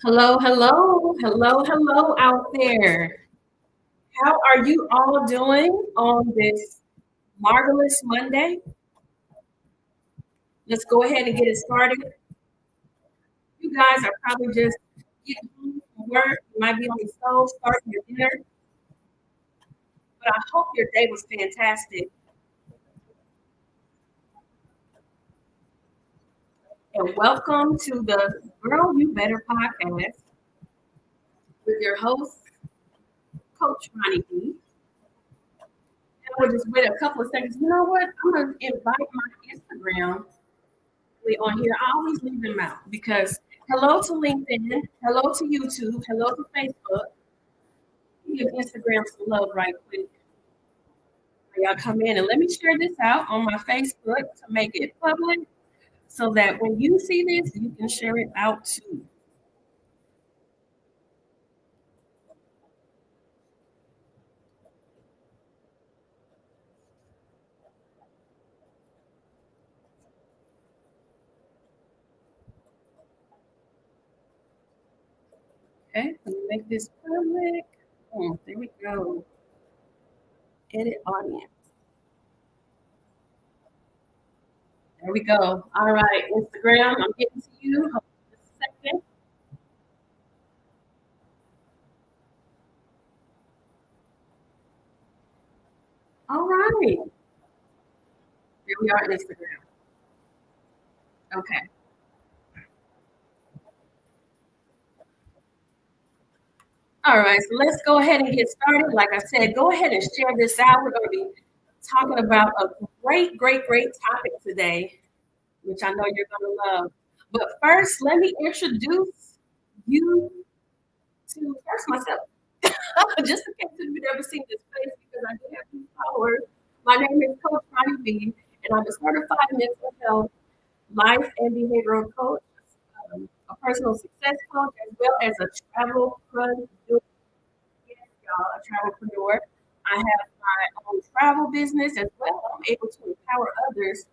Hello, hello, hello, hello out there. How are you all doing on this marvelous Monday? Let's go ahead and get it started. You guys are probably just getting home from work. You might be on the stove starting your dinner, but I hope your day was fantastic. And welcome to the Girl You Better podcast with your host, Coach Ronnie B. And we'll just wait a couple of seconds. You know what? I'm going to invite my Instagram on here. I always leave them out because hello to LinkedIn, hello to YouTube, hello to Facebook. Give Instagram some love right quick. Y'all come in and let me share this out on my Facebook to make it public so that when you see this, you can share it out too. Okay, let me make this public. There we go. Edit audience. There we go. All right, Instagram, I'm getting to you. Hold on a second. All right. Here we are on Instagram. Okay. All right, so let's go ahead and get started. Like I said, go ahead and share this out. We're going to be talking about a great topic today, which I know you're going to love. But first, let me introduce you to first myself, just in case you've never seen this face, because I do have two followers. My name is Coach Ronnie B, and I'm a certified mental health, life, and behavioral coach, a personal success coach, as well as a travel producer. Yes, y'all, a travelpreneur. I have my own travel business as well. I'm able to empower others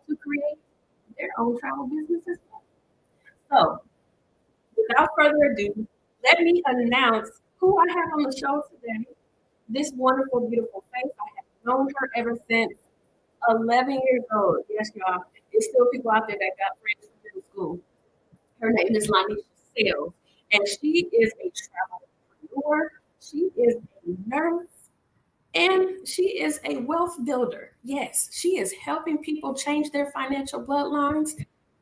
to create their own travel business as well. So, without further ado, let me announce who I have on the show today. This wonderful, beautiful face. I have known her ever since 11 years old. Yes, y'all. There's still people out there that got friends from middle school. Her name is Lanisha Sales, and she is a travelpreneur. She is a nurse. And she is a wealth builder. Yes, she is helping people change their financial bloodlines.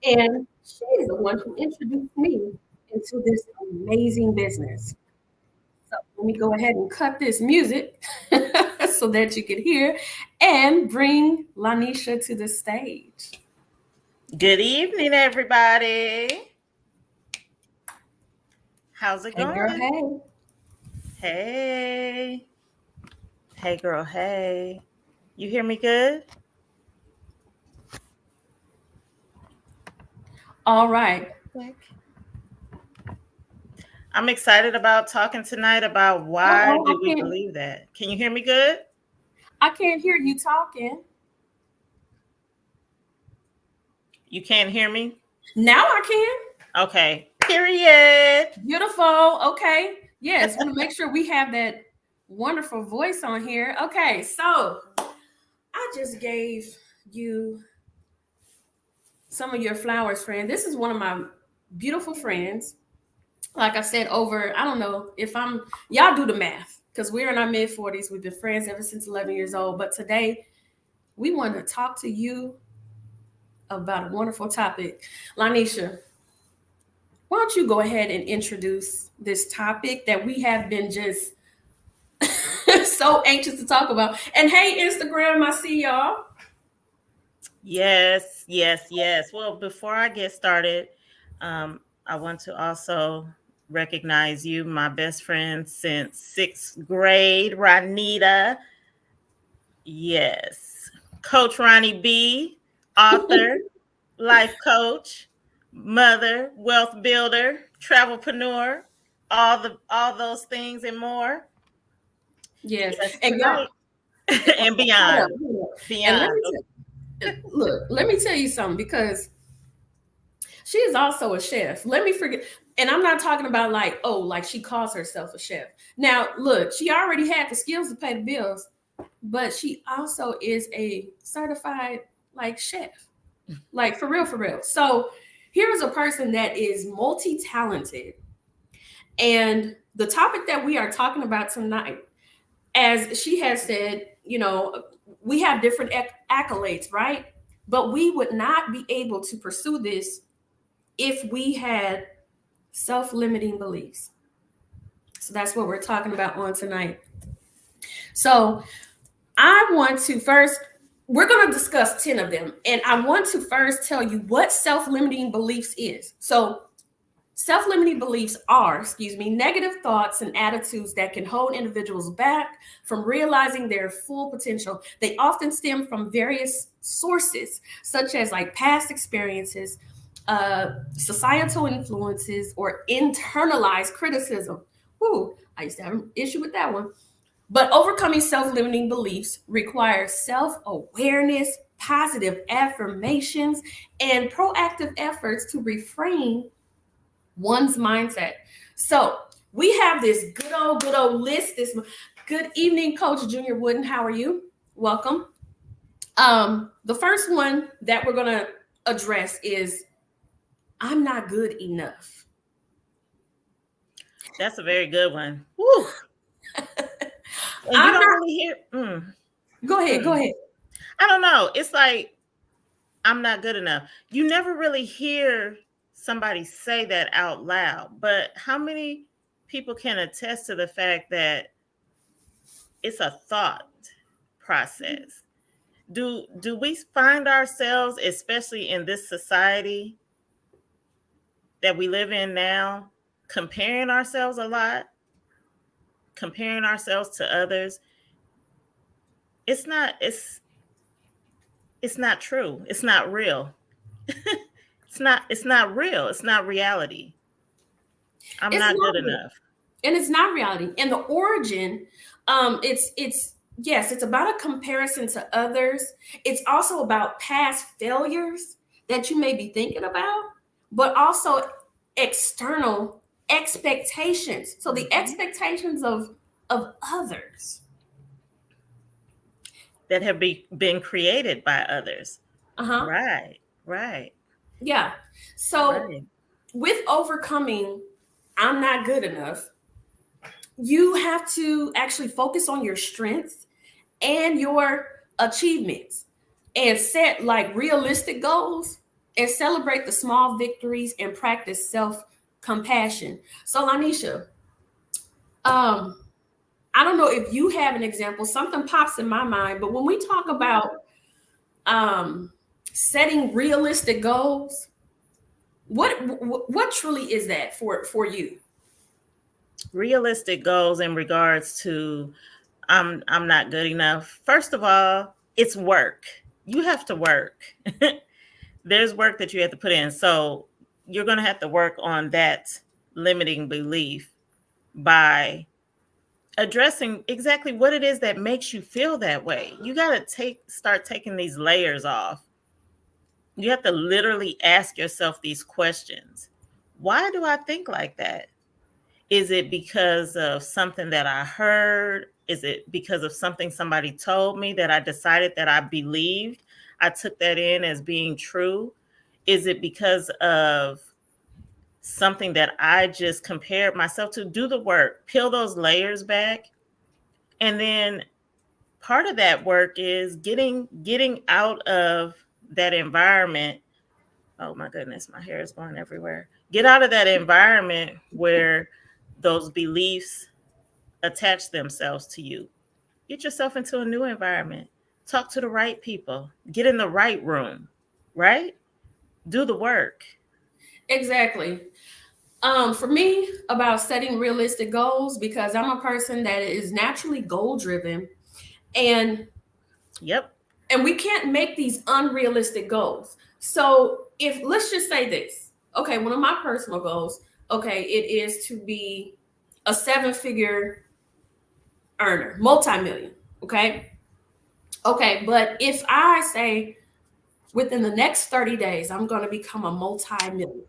And she is the one who introduced me into this amazing business. So let me go ahead and cut this music so that you can hear and bring Lanisha to the stage. Good evening, everybody. How's it Hey, girl, going? hey. Hey. Hey, girl, hey. You hear me good? All right. I'm excited about talking tonight about why Uh-oh, do we believe that. Can you hear me good? I can't hear you talking. You can't hear me? Now I can. Okay. Period. Beautiful. Okay. Yes, want to make sure we have that wonderful voice on here. Okay, so I just gave you some of your flowers, friend. This is one of my beautiful friends. Like I said, I don't know if y'all do the math because we're in our mid 40s. We've been friends ever since 11 years old. But today we want to talk to you about a wonderful topic. Lanisha, why don't you go ahead and introduce this topic that we have been just so anxious to talk about. And hey, Instagram, I see y'all. Yes. Well, before I get started, I want to also recognize you, my best friend since sixth grade, Ronita. Yes. Coach Ronnie B, author, life coach, mother, wealth builder, travelpreneur, all those things and more. Yes, Yes, and y'all, tonight and hold up, beyond. hold up. And Beyond. look, let me tell you something because she is also a chef. Let me forget. And I'm not talking about like, oh, like she calls herself a chef. Now, look, she already had the skills to pay the bills, but she also is a certified like chef. Like for real, for real. So here is a person that is multi-talented. And the topic that we are talking about tonight, as she has said, we have different accolades, right? But we would not be able to pursue this if we had self-limiting beliefs. So that's what we're talking about on tonight. So I want to first, we're going to discuss 10 of them. And I want to first tell you what self-limiting beliefs is. So self-limiting beliefs are, negative thoughts and attitudes that can hold individuals back from realizing their full potential. They often stem from various sources, such as like past experiences, societal influences, or internalized criticism. Ooh, I used to have an issue with that one. But overcoming self-limiting beliefs requires self-awareness, positive affirmations, and proactive efforts to reframe one's mindset. So we have this good old list. This good evening, Coach Junior Wooden. How are you? Welcome. The first one that we're gonna address is I'm not good enough. That's a very good one. Woo. And you I'm don't not. really hear. Go ahead. Go ahead. I don't know. It's like I'm not good enough. You never really hear somebody say that out loud. But how many people can attest to the fact that it's a thought process? Do we find ourselves, especially in this society that we live in now, comparing ourselves a lot, comparing ourselves to others? It's not true. It's not real. It's not real. It's not reality. I'm It's not good not real. enough. And it's not reality. And the origin, it's yes, it's about a comparison to others. It's also about past failures that you may be thinking about, but also external expectations. So the expectations of others. That have been created by others. Uh-huh. Right, right, Yeah. So right. with overcoming I'm not good enough, you have to actually focus on your strengths and your achievements and set like realistic goals and celebrate the small victories and practice self-compassion. So Lanisha, um, I don't know if you have an example, something pops in my mind, but when we talk about um, setting realistic goals, what truly is that for you? Realistic goals in regards to I'm not good enough. First of all, it's work. You have to work. There's work that you have to put in. So you're going to have to work on that limiting belief by addressing exactly what it is that makes you feel that way. You got to start taking these layers off. You have to literally ask yourself these questions. Why do I think like that? Is it because of something that I heard? Is it because of something somebody told me that I decided that I believed? I took that in as being true. Is it because of something that I just compared myself to? Do the work, peel those layers back. And then part of that work is getting out of that environment. Oh my goodness, my hair is going everywhere. Get out of that environment where those beliefs attach themselves to you. Get yourself into a new environment. Talk to the right people. Get in the right room, right? Do the work. Exactly. For me, about setting realistic goals, because I'm a person that is naturally goal driven, and Yep. and we can't make these unrealistic goals. So if let's just say this, okay, one of my personal goals, okay, it is to be a seven-figure earner, multi-million. Okay, but if I say within the next 30 days, I'm going to become a multi-million.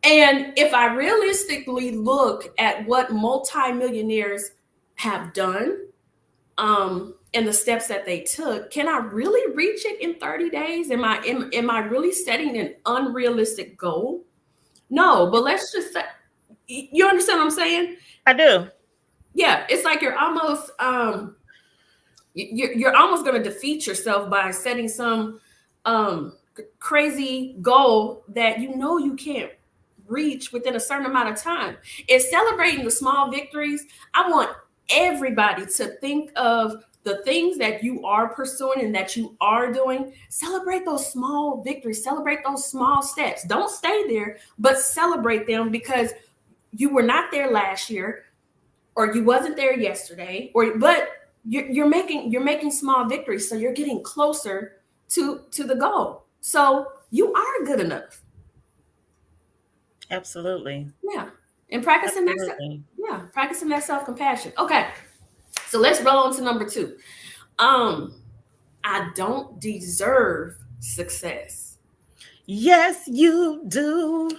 And if I realistically look at what multimillionaires have done, and the steps that they took, can I really reach it in 30 days? Am I really setting an unrealistic goal? No, but let's just say, you understand what I'm saying? I do. Yeah, it's like you're almost going to defeat yourself by setting some crazy goal that you know you can't reach within a certain amount of time. It's celebrating the small victories. I want everybody to think of the things that you are pursuing and that you are doing. Celebrate those small victories, celebrate those small steps. Don't stay there, but celebrate them, because you were not there last year, or you wasn't there yesterday, or but you're making small victories, so you're getting closer to the goal. So you are good enough. Absolutely. Yeah. And practicing that Absolutely. practicing that self-compassion. Okay. So let's roll on to number 2. Um I don't deserve success. Yes, you do.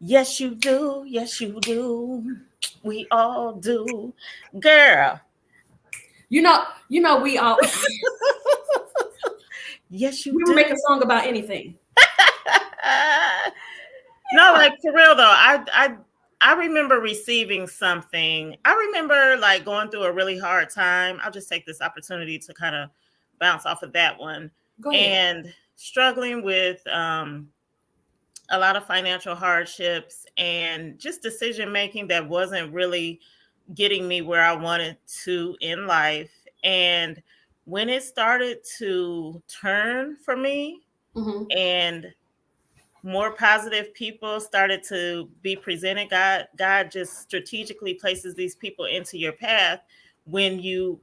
Yes, you do. Yes, you do. We all do. Girl. We all Yes, you we will make a do. song about anything. No, like for real though. I remember receiving something. I remember like going through a really hard time. I'll just take this opportunity to kind of bounce off of that one, Go ahead. and struggling with a lot of financial hardships and just decision making that wasn't really getting me where I wanted to in life. And when it started to turn for me, Hmm. and more positive people started to be presented, God just strategically places these people into your path when you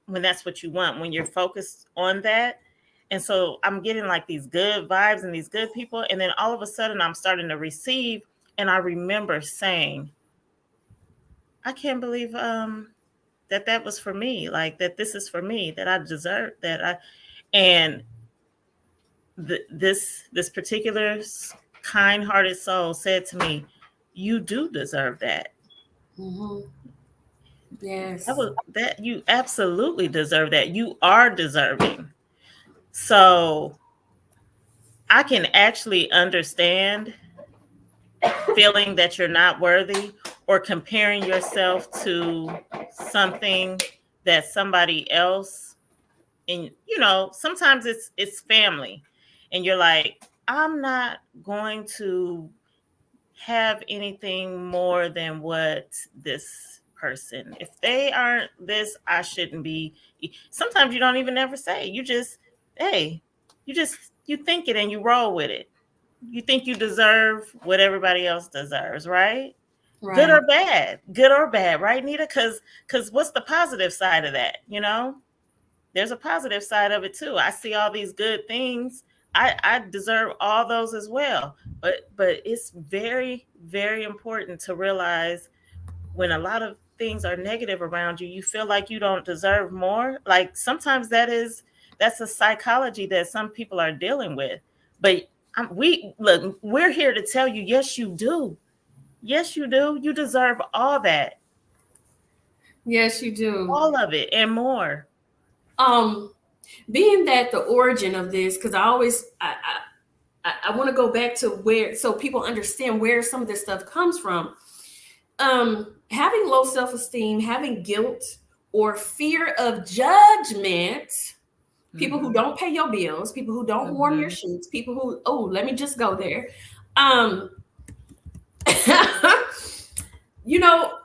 when that's what you want, when you're focused on that. And so I'm getting like these good vibes and these good people, and then all of a sudden I'm starting to receive. And I remember saying, I can't believe that was for me, like that this is for me, that I deserve that. I and this particular kind-hearted soul said to me, "You do deserve that. Hmm. That Yes. was that you absolutely deserve that. You are deserving." So I can actually understand feeling that you're not worthy, or comparing yourself to something that somebody else, and sometimes it's family, and you're like, I'm not going to have anything more than what this person, if they aren't this, I shouldn't be. Sometimes you don't even ever say, you just, hey, you think it and you roll with it. You think you deserve what everybody else deserves, right? Good Right. or bad, good or bad, right, Nita? Because what's the positive side of that? There's a positive side of it too. I see all these good things. I deserve all those as well. But it's very, very important to realize, when a lot of things are negative around you, you feel like you don't deserve more. Like sometimes that's a psychology that some people are dealing with. But we're here to tell you, yes, you do. Yes, you do. You deserve all that, Yes, you do. all of it, and more. Um, Being that the origin of this, because I want to go back to where, so people understand where some of this stuff comes from. Having low self-esteem, having guilt or fear of judgment, people who Mm-hmm. don't pay your bills, people who don't warm your Mm-hmm. sheets, people who, oh, let me just go there. Um, you know,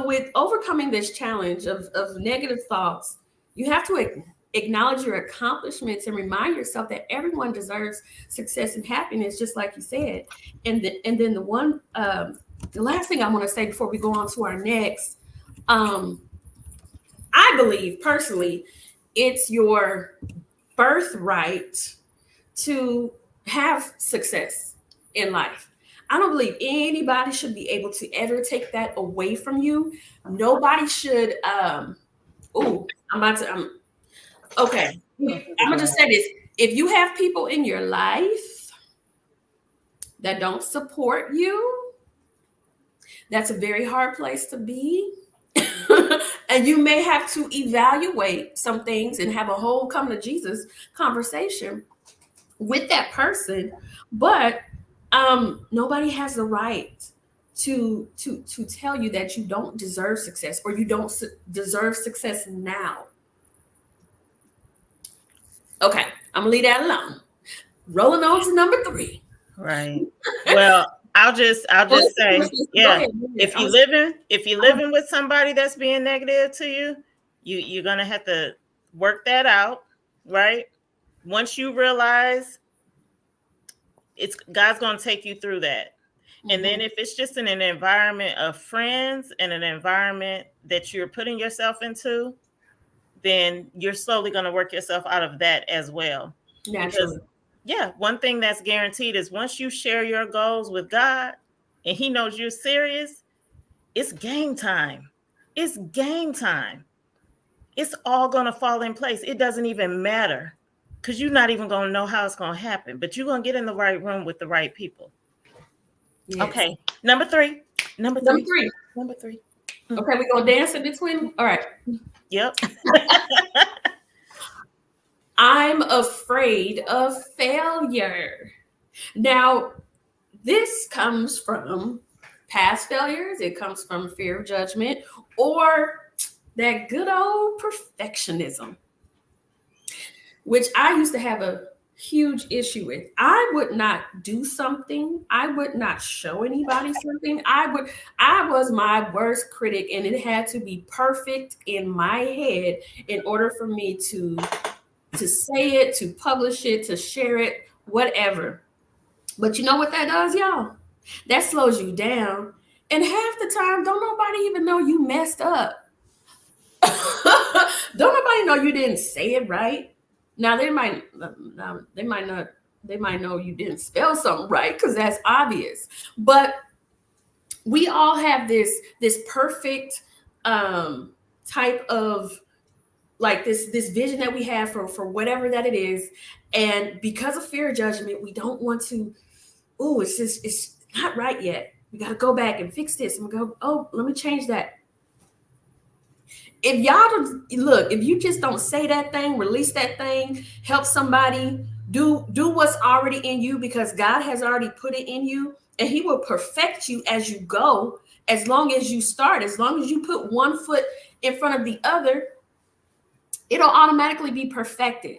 with overcoming this challenge of negative thoughts, you have to acknowledge your accomplishments and remind yourself that everyone deserves success and happiness, just like you said. And then the last thing I want to say before we go on to our next, um, I believe personally, it's your birthright to have success in life. I don't believe anybody should be able to ever take that away from you. Nobody should. Oh, I'm about to. Okay. Oh, here we I'm gonna just go. say this: if you have people in your life that don't support you, that's a very hard place to be. And you may have to evaluate some things and have a whole come to Jesus conversation with that person. But nobody has the right to tell you that you don't deserve success or you don't deserve success now. Okay, I'm gonna leave that alone. Rolling on to number 3. Right. Well, I'll Well, just say, go yeah, ahead. if you living with somebody that's being negative to you, you're gonna have to work that out, right? Once you realize it's God's gonna take you through that. And then if it's just in an environment of friends and an environment that you're putting yourself into, then you're slowly going to work yourself out of that as well. Naturally. Because, yeah, one thing that's guaranteed is once you share your goals with God and He knows you're serious, it's game time. It's game time. It's all going to fall in place. It doesn't even matter because you're not even going to know how it's going to happen, but you're going to get in the right room with the right people. Yes. Okay. Number three. Number three. Okay, we're going to dance in between. All right. Yep. I'm afraid of failure. Now, this comes from past failures, it comes from fear of judgment, or that good old perfectionism, which I used to have a huge issue with. I would not do something. I would not show anybody something. I was my worst critic, and it had to be perfect in my head in order for me to say it, to publish it, to share it, whatever. But you know what that does, y'all? That slows you down. And half the time, don't nobody even know you messed up. Don't nobody know you didn't say it right. Now they might know you didn't spell something right because that's obvious. But we all have this perfect type of like this vision that we have for whatever that it is, and because of fear of judgment, we don't want to. Oh, it's not right yet. We got to go back and fix this, and we go. Oh, let me change that. If y'all don't look, if you just don't say that thing, release that thing, help somebody do what's already in you because God has already put it in you, and He will perfect you as you go. As long as you start, as long as you put one foot in front of the other, it'll automatically be perfected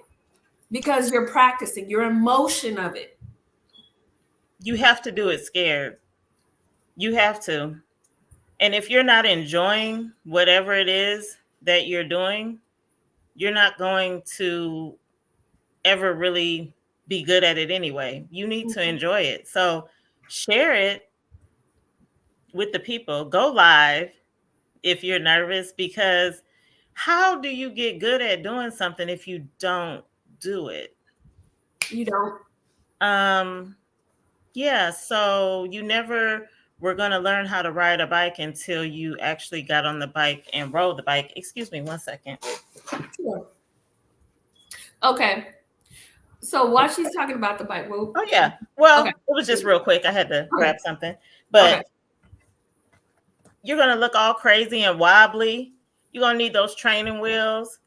because you're practicing your emotion of it. You have to do it scared. You have to. And if you're not enjoying whatever it is that you're doing, you're not going to ever really be good at it anyway. You need to enjoy it. So share it with the people. Go live if you're nervous, because how do you get good at doing something if you don't do it? You don't. Yeah, so you never were going to learn how to ride a bike until you actually got on the bike and rode the bike. Excuse me 1 second. Sure. Okay. So while she's talking about the bike, Oh yeah. Well, okay. It was just real quick. I had to Okay. grab something. But Okay. you're going to look all crazy and wobbly. You're going to need those training wheels.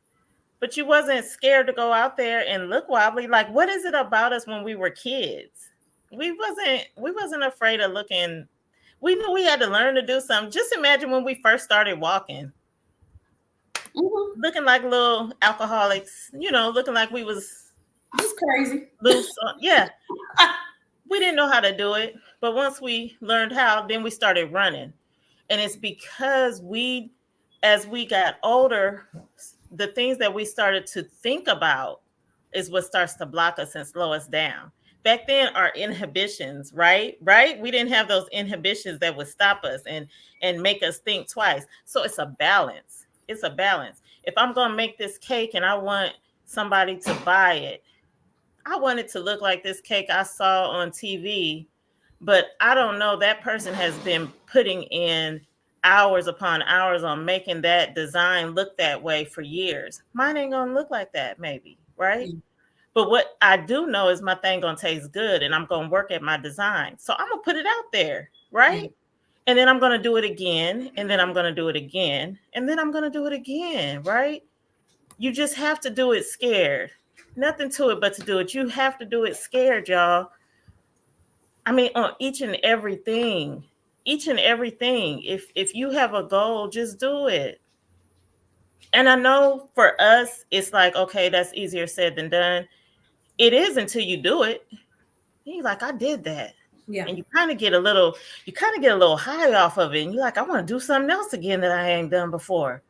But you wasn't scared to go out there and look wobbly. Like, what is it about us when we were kids? We wasn't afraid of looking. We knew we had to learn to do something. Just imagine when we first started walking. Looking like little alcoholics, looking like we was just crazy. Loose. Yeah. We didn't know how to do it. But once we learned how, then we started running. And it's because as we got older, the things that we started to think about is what starts to block us and slow us down. Back then, our inhibitions, right? We didn't have those inhibitions that would stop us and make us think twice. So it's a balance. It's a balance. If I'm going to make this cake and I want somebody to buy it, I want it to look like this cake I saw on TV, but I don't know, that person has been putting in hours upon hours on making that design look that way for years. Mine ain't gonna look like that, maybe, right? But what I do know is my thing gonna taste good, and I'm gonna work at my design. So I'm gonna put it out there, Yeah. right? And then I'm gonna do it again, and then I'm gonna do it again, and then I'm gonna do it again, right? You just have to do it scared. Nothing to it but to do it. You have to do it scared, y'all. I mean, on each and everything. Each and everything. If you have a goal, just do it. And I know for us, it's like, okay, that's easier said than done. It is until you do it. You're like, I did that. Yeah. And you kind of get a little high off of it. And you're like, I want to do something else again that I ain't done before.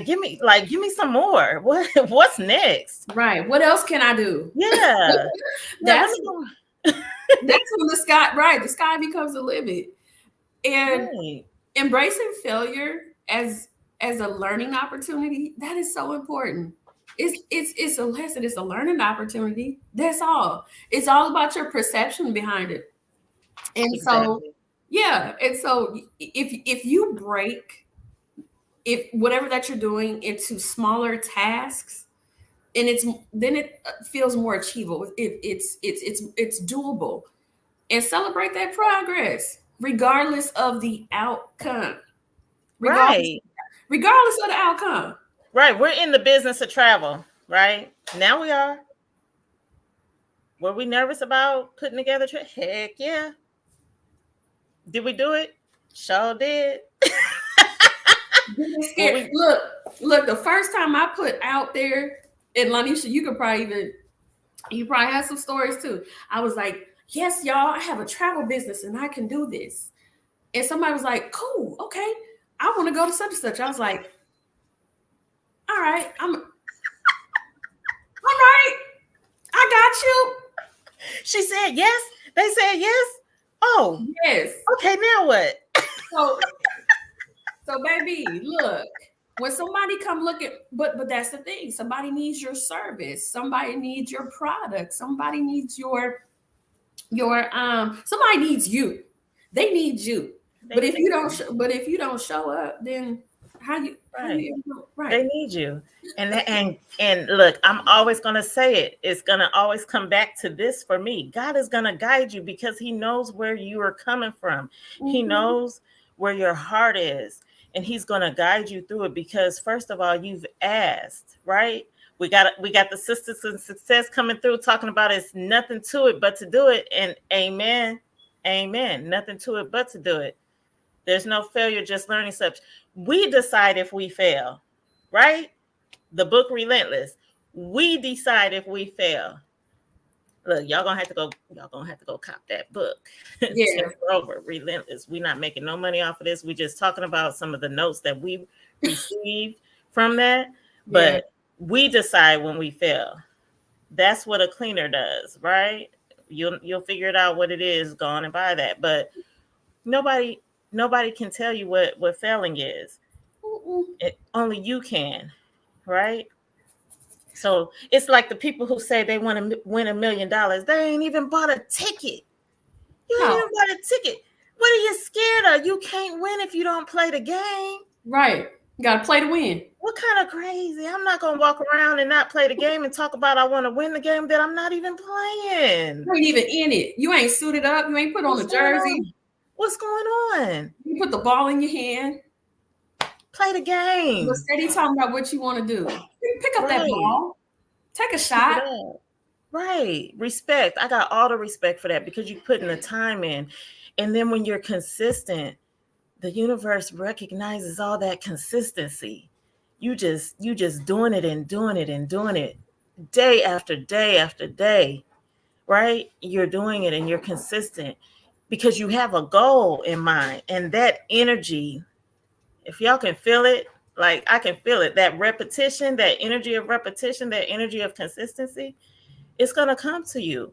Give me some more. What's next? Right. What else can I do? Yeah. Let That's me go. that's when the sky becomes the limit. And Right. embracing failure as a learning opportunity, that is so important. It's a lesson, it's a learning opportunity. That's all. It's all about your perception behind it. And so, Exactly. yeah, and so if you break if whatever that you're doing into smaller tasks, and then it feels more achievable. It's doable, and celebrate that progress regardless of the outcome. Regardless Right. regardless of the outcome. Right. We're in the business of travel, right? Now we are. Were we nervous about putting together a trip? Heck yeah. Did we do it? Sure did. Being Well, scared. Look, the first time I put out there, and Lanisha, you probably have some stories too. I was like, yes, y'all, I have a travel business and I can do this. And somebody was like, cool, okay, I want to go to such and such. I was like, all right, all right, I got you. she said yes. They said yes. Oh, Yes. okay. Now what? So baby, look, when somebody come look at, but that's the thing. Somebody needs your service. Somebody needs your product. Somebody needs somebody needs you. They need you. They But if you don't show up, then how right. you right. They need you. And look, I'm always gonna say it. It's gonna always come back to this for me. God is gonna guide you because He knows where you are coming from. He Mm-hmm. knows where your heart is, and He's gonna guide you through it because first of all, you've asked, right? We got the sisters in success coming through talking about it's nothing to it but to do it. And amen. Amen. Nothing to it but to do it. There's no failure, just learning steps. We decide if we fail, right? The book Relentless. We decide if we fail. Look, y'all gonna have to go cop that book. Yeah. Tim Grover, Relentless. We're not making no money off of this. We're just talking about some of the notes that we received from that. Yeah. But we decide when we fail. That's what a cleaner does, right? You'll figure it out what it is, go on and buy that. But nobody nobody can tell you what failing is. Only you can, right? So it's like the people who say they want to win $1 million. They ain't even bought a ticket. You ain't No. even bought a ticket. What are you scared of? You can't win if you don't play the game. Right. You gotta play to win. What kind of crazy? I'm not gonna walk around and not play the game and talk about I want to win the game that I'm not even playing. You ain't even in it. You ain't suited up. You ain't put on What's a going jersey. on? What's going on? You put the ball in your hand. Play the game. But steady talking about what you want to do. Pick up that Right. ball. Take a Pick it shot. up. Right. Respect. I got all the respect for that because you're putting the time in. And then when you're consistent, the universe recognizes all that consistency. You just doing it and doing it and doing it day after day after day, right? You're doing it and you're consistent because you have a goal in mind. And that energy, if y'all can feel it, like I can feel it, that repetition, that energy of repetition, that energy of consistency, it's gonna come to you.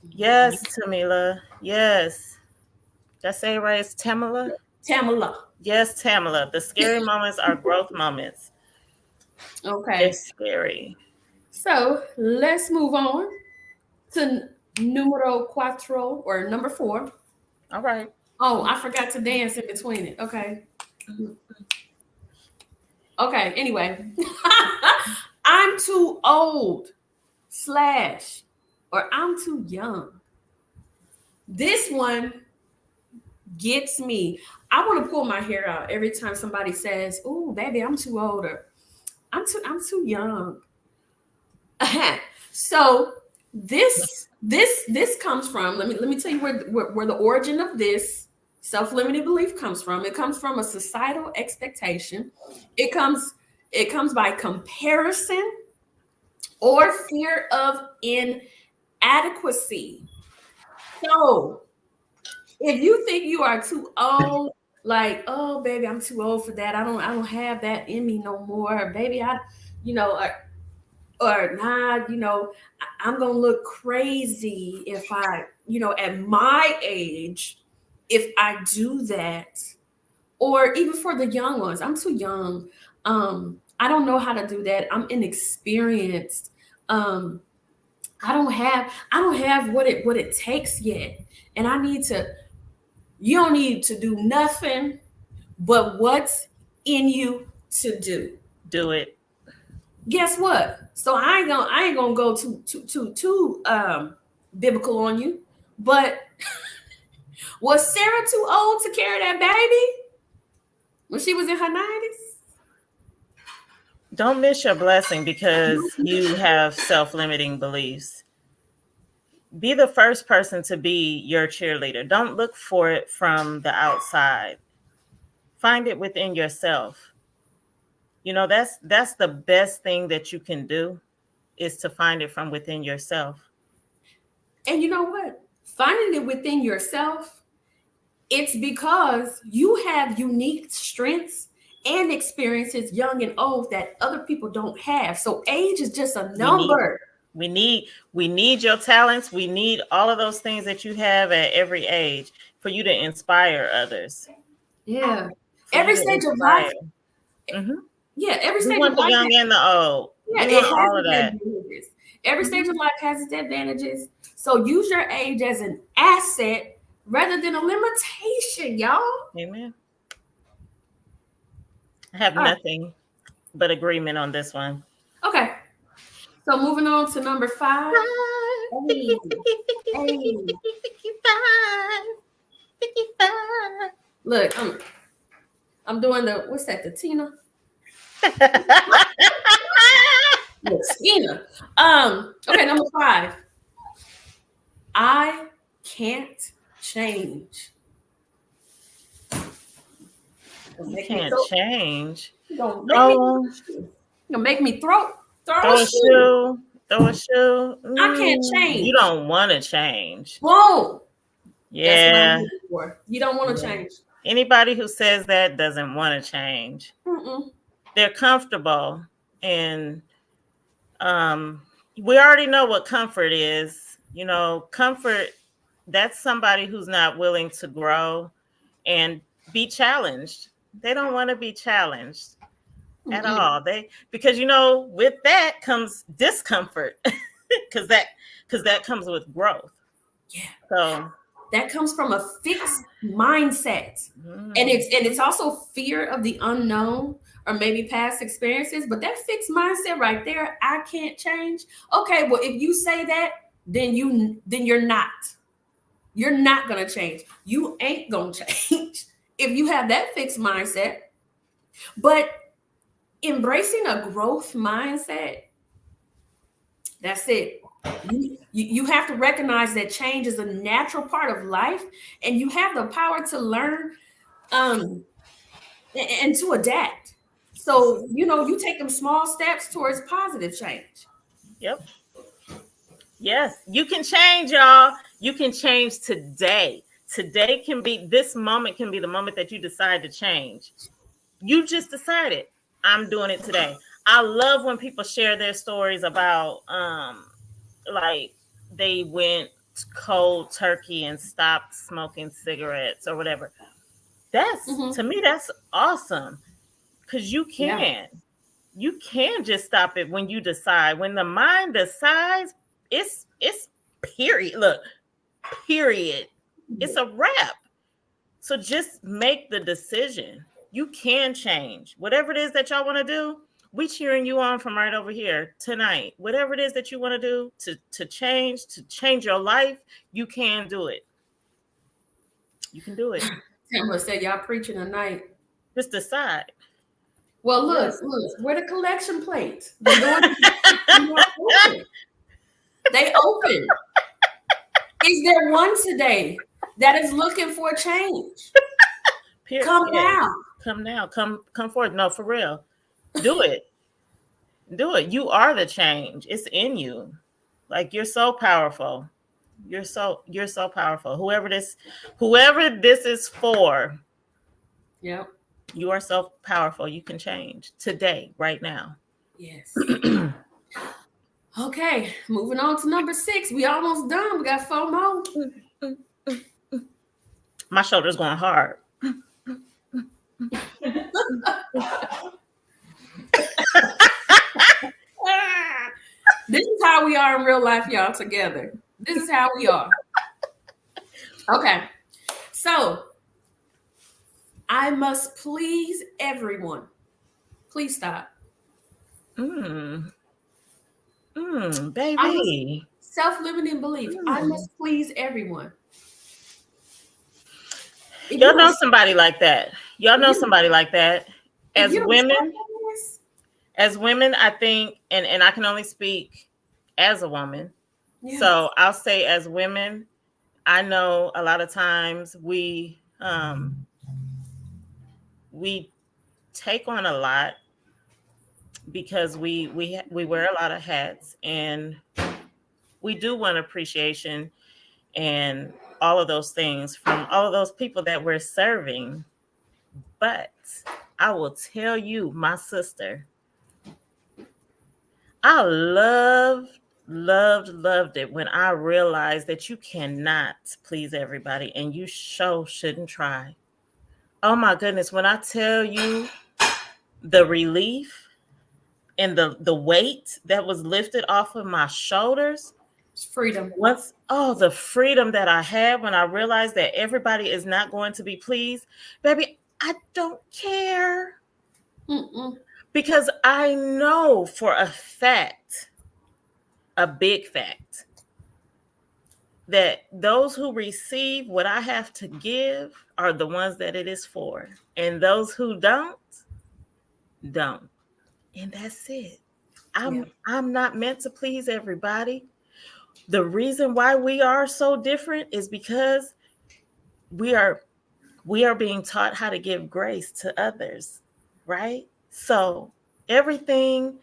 Yes, Tamila. Yes. Did I say it right? It's Tamila? Tamala. Yes, Tamila. The scary moments are growth moments. They're Okay. scary. So let's move on to numero cuatro or number 4. All right. Oh, I forgot to dance in between it. Okay. Okay. Anyway, I'm too old. slash or I'm too young. This one gets me. I want to pull my hair out every time somebody says, "Ooh, baby, I'm too old," or I'm too young." So this comes from, let me tell you where the origin of this self-limiting belief comes from. It comes from a societal expectation. It comes it comes by comparison or fear of inadequacy. So if you think you are too old, like, oh baby, I'm too old for that. I don't have that in me no more. Baby, you know, or nah, I'm gonna look crazy if at my age, if I do that. Or even for the young ones, I'm too young. I don't know how to do that. I'm inexperienced. Um, I don't have what it takes yet. And you don't need to do nothing but what's in you to do. Do it. Guess what? So I ain't gonna go too biblical on you. But was Sarah too old to carry that baby when she was in her 90s? Don't miss your blessing because you have self-limiting beliefs. Be the first person to be your cheerleader. Don't look for it from the outside. Find it within yourself. That's the best thing that you can do, is to find it from within yourself. And you know what? Finding it within yourself, it's because you have unique strengths and experiences, young and old, that other people don't have. So age is just a We need number. we need your talents. We need all of those things that you have at every age for you to inspire others. Yeah. For you Every to stage of life. inspire. Mm-hmm. Yeah, every We stage of want the life. young and the old. Yeah, We it want has all of its that. advantages. Every stage Mhm. of life has its advantages. So use your age as an asset rather than a limitation, y'all. Amen. I have All right. nothing but agreement on this one. Okay. So moving on to number 5. Hey, hey. 55. Look, I'm doing what's that? The Tina? The Tina. Okay, number 5. I can't change. Gonna You make me can't throw. change. Gonna make me. Oh, Gonna make me throw a throw a shoe. shoe. Throw a shoe. I can't You change. don't want to change. Boom. That's what I'm Yeah. looking for. You don't want to Yeah. change. Anybody who says that doesn't want to change. Mm-mm. They're comfortable, and we already know what comfort is. Comfort, that's somebody who's not willing to grow and be challenged. They don't want to be challenged at Mm-mm. all. Because with that comes discomfort, because that comes with growth. Yeah. So That comes from a fixed mindset. And it's also fear of the unknown or maybe past experiences, but that fixed mindset right there, I can't change. Okay, well, if you say that, then you're not gonna change. You ain't gonna change if you have that fixed mindset. But embracing a growth mindset, that's it. You have to recognize that change is a natural part of life, and you have the power to learn, um, and to adapt. So you take them small steps towards positive change. yep. Yes, you can change, y'all. You can change today. This moment can be the moment that you decide to change. You just decided, I'm doing it today. I love when people share their stories about like they went cold turkey and stopped smoking cigarettes or whatever. To Hmm. me, that's awesome, because Yeah. you can just stop it when you decide. When the mind decides, it's period. Look, period. It's a wrap. So just make the decision. You can change whatever it is that y'all want to do. We cheering you on from right over here tonight. Whatever it is that you want to do to change your life, you can do it. You can do it. Tamara said, y'all preaching tonight. Just decide. Well, look, Yes. look, where the collection plates? The doors are open. They open. Is there one today that is looking for a change? Come Yes. now. Come now. Come forth. No, for real. Do it. Do it. You are the change. It's in you. Like, you're so powerful. You're so powerful. Whoever this is for, Yep. you are so powerful. You can change today, right now. Yes. Okay, moving on to number 6. We almost done. We got 4 more. My shoulder's going hard. This is how we are in real life, y'all, together. This is how we are. Okay. So, I must please everyone. Please stop. Baby. Self-limiting belief. I must please everyone. Y'all know somebody like that. Y'all know somebody like that. As women, I think, and I can only speak as a woman. Yes. So I'll say, as women, I know a lot of times we take on a lot because we wear a lot of hats, and we do want appreciation and all of those things from all of those people that we're serving. But I will tell you, my sister, I loved it when I realized that you cannot please everybody, and you shouldn't try. Oh my goodness, when I tell you the relief and the weight that was lifted off of my shoulders, freedom. The freedom that I had when I realized that everybody is not going to be pleased, baby, I don't care. Because I know for a fact, a big fact, that those who receive what I have to give are the ones that it is for. And those who don't. And that's it. I'm not meant to please everybody. The reason why we are so different is because we are being taught how to give grace to others, right? So everything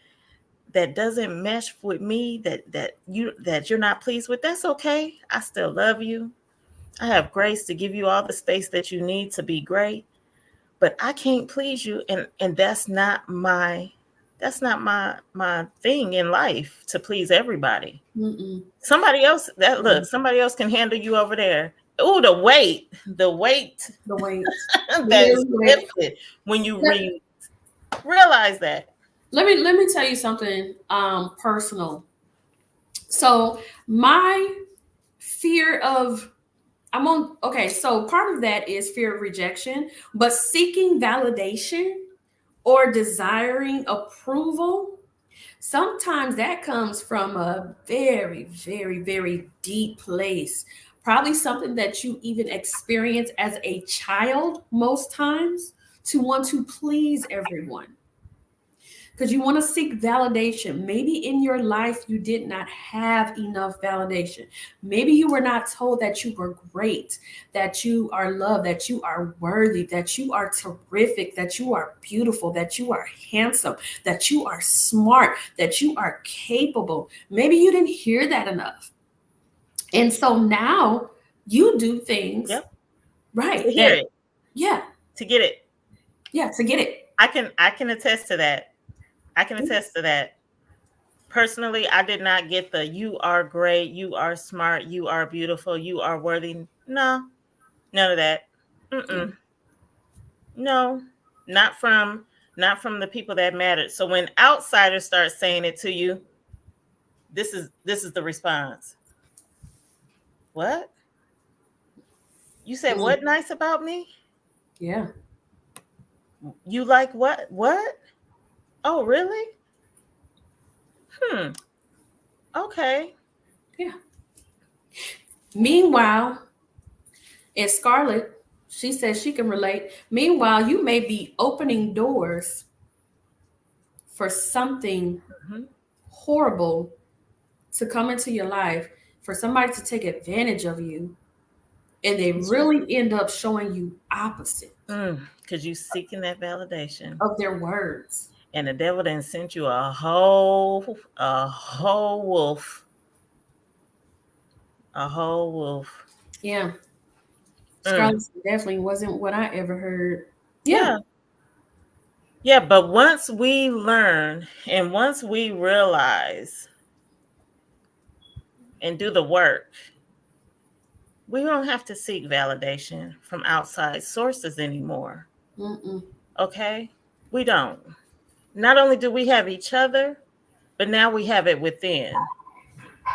that doesn't mesh with me, that you're not pleased with, that's okay. I still love you. I have grace to give you all the space that you need to be great, but I can't please you, and that's not my thing in life, to please everybody. Somebody else can handle you over there. Oh, the weight that is lifted when you realize that. Let me tell you something personal. So my fear of so part of that is fear of rejection, but seeking validation or desiring approval, sometimes that comes from a very, very, very deep place. Probably something that you even experience as a child most times, to want to please everyone. Because you want to seek validation. Maybe in your life you did not have enough validation. Maybe you were not told that you were great, that you are loved, that you are worthy, that you are terrific, that you are beautiful, that you are handsome, that you are smart, that you are capable. Maybe you didn't hear that enough. And so now you do things right. To hear it. Yeah. To get it. Yeah, to get it. I can attest to that. Personally, I did not get the "you are great, you are smart, you are beautiful, you are worthy." No, none of that. No, not from the people that mattered. So when outsiders start saying it to you, this is the response. What? You said what nice about me? Yeah. You like what? What? Oh, really? Hmm. Okay. Yeah. Meanwhile, and Scarlett, she says she can relate. Meanwhile, you may be opening doors for something Mhm. horrible to come into your life, for somebody to take advantage of you, and they Cause you, really end up showing you opposite cause you seeking that validation, of their words. and the devil then sent you a whole wolf, a whole wolf. Yeah. Mm. Scarlett definitely wasn't what I ever heard. Yeah. Yeah, yeah. But once we learn, and once we realize and do the work, we don't have to seek validation from outside sources anymore. Mm-mm. Okay, we don't. Not only do we have each other, but now we have it within.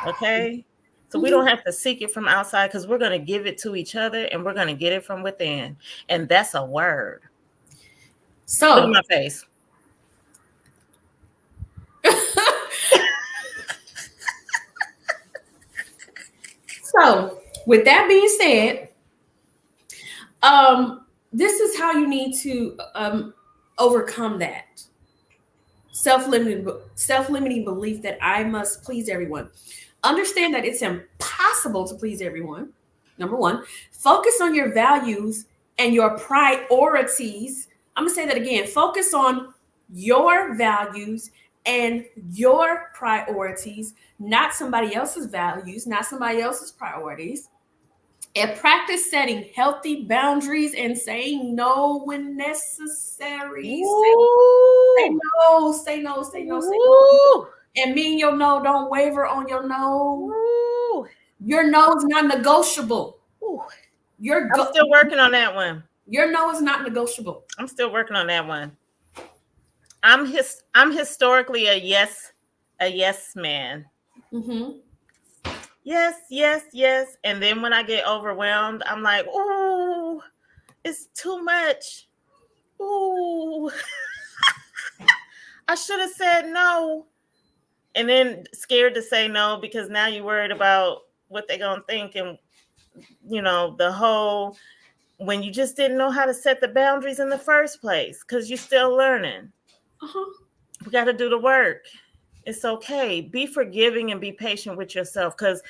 Okay. So we Mhm. don't have to seek it from outside because we're going to give it to each other and we're going to get it from within. And that's a word. Look at So, my face. so with that being said, this is how you need to overcome that self-limiting belief that I must please everyone. Understand that it's impossible to please everyone. Number one, focus on your values and your priorities. I'm gonna say that again. Focus on your values and your priorities, not somebody else's values, not somebody else's priorities. And practice setting healthy boundaries and saying no when necessary. Say Woo! no, say no, say no, say no. Woo! And mean your no, don't waver on your no. Woo! Your no is not negotiable. Woo! Your I'm go- still working on that one. your no is not negotiable. I'm still working on that one. I'm historically a yes man. Mm-hmm. Yes, yes, yes. And then when I get overwhelmed, I'm like, ooh, it's too much. Ooh, I should have said no. And then scared to say no because now you're worried about what they're gonna think, and the whole, when you just didn't know how to set the boundaries in the first place because you're still learning. Uh-huh. We got to do the work. It's okay. Be forgiving and be patient with yourself because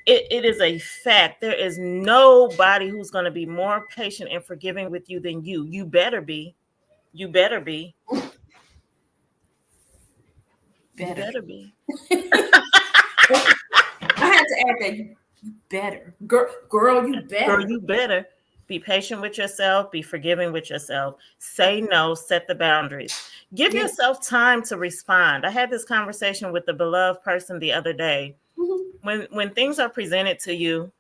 it is a fact. There is nobody who's going to be more patient and forgiving with you than you. You better be. You better be. You Better. better be. I had to add that. You better. Girl, you Girl, better. you better be patient with yourself, be forgiving with yourself. Say no, set the boundaries. Give Yeah. yourself time to respond. I had this conversation with the beloved person the other day. Mm-hmm. When things are presented to you,